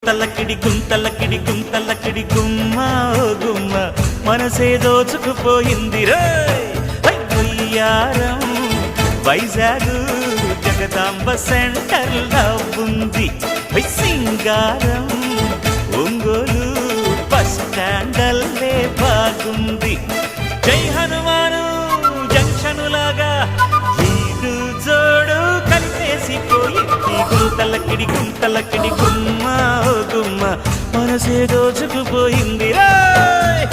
తలకిడి గుమ్మ ఓ గుమ్మ మనసే దోచుకుపోయింది రోయ్యారం వైజాగ్ జగదాంబ సెంటర్ ఉంది సింగారం ఒంగోలు బస్ స్టాండల్లే బాగుంది జై హనుమాను జంక్షనులాగా ఈడు జోడు కలిపేసిపోయింది గుంతలకిడి గుమ్మ ఓ గుమ్మ మనసే దోచుకుపోయింది రాయ్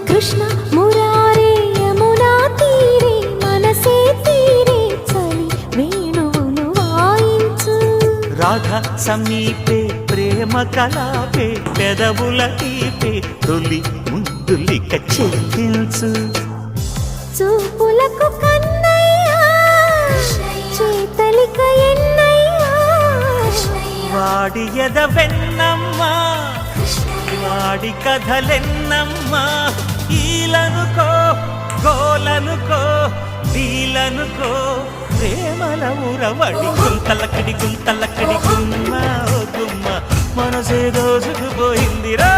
కృష్ణ మురారే యమునా తీరే మనసే తీరే చలి వేణువును వాయించు రాధా సమీపే ప్రేమ కలాపే పెదవుల తీపే తొలి ముద్దులిక చెల్లించు చూపులకు కన్నయ్యా చేతలిక ఎన్నయ్యా వాడి ఎదవెన్నమ్మా వాడి కథలెన్నమ్మా ఈలనుకో గోలనుకో దీలనుకో ప్రేమల ఊరవడి గుంతలకిడి గుమ్మ ఓ గుమ్మ మనసే దోచుకుపోయిందిరా